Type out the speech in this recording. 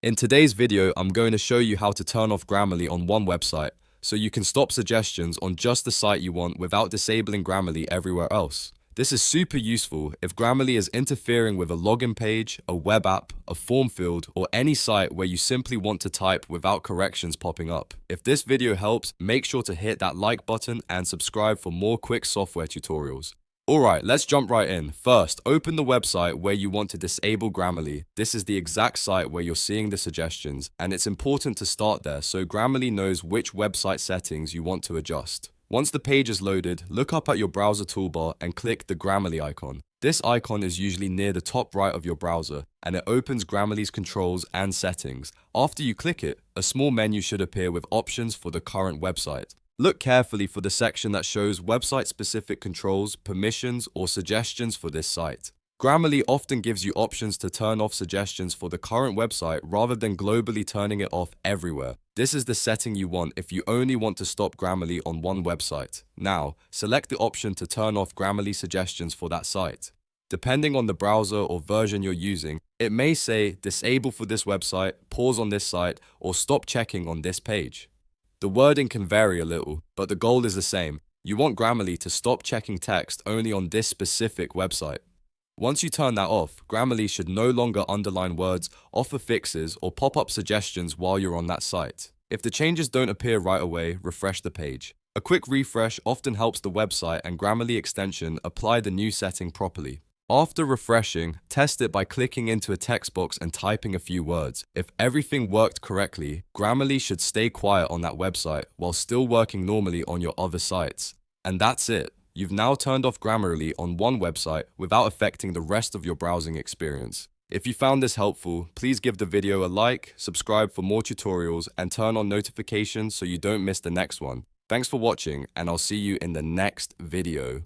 In today's video, I'm going to show you how to turn off Grammarly on one website, so you can stop suggestions on just the site you want without disabling Grammarly everywhere else. This is super useful if Grammarly is interfering with a login page, a web app, a form field, or any site where you simply want to type without corrections popping up. If this video helps, make sure to hit that like button and subscribe for more quick software tutorials. Alright, let's jump right in. First, open the website where you want to disable Grammarly. This is the exact site where you're seeing the suggestions, and it's important to start there so Grammarly knows which website settings you want to adjust. Once the page is loaded, look up at your browser toolbar and click the Grammarly icon. This icon is usually near the top right of your browser, and it opens Grammarly's controls and settings. After you click it, a small menu should appear with options for the current website. Look carefully for the section that shows website-specific controls, permissions, or suggestions for this site. Grammarly often gives you options to turn off suggestions for the current website rather than globally turning it off everywhere. This is the setting you want if you only want to stop Grammarly on one website. Now, select the option to turn off Grammarly suggestions for that site. Depending on the browser or version you're using, it may say disable for this website, pause on this site, or stop checking on this page. The wording can vary a little, but the goal is the same. You want Grammarly to stop checking text only on this specific website. Once you turn that off, Grammarly should no longer underline words, offer fixes, or pop up suggestions while you're on that site. If the changes don't appear right away, refresh the page. A quick refresh often helps the website and Grammarly extension apply the new setting properly. After refreshing, test it by clicking into a text box and typing a few words. If everything worked correctly, Grammarly should stay quiet on that website while still working normally on your other sites. And that's it. You've now turned off Grammarly on one website without affecting the rest of your browsing experience. If you found this helpful, please give the video a like, subscribe for more tutorials, and turn on notifications so you don't miss the next one. Thanks for watching, and I'll see you in the next video.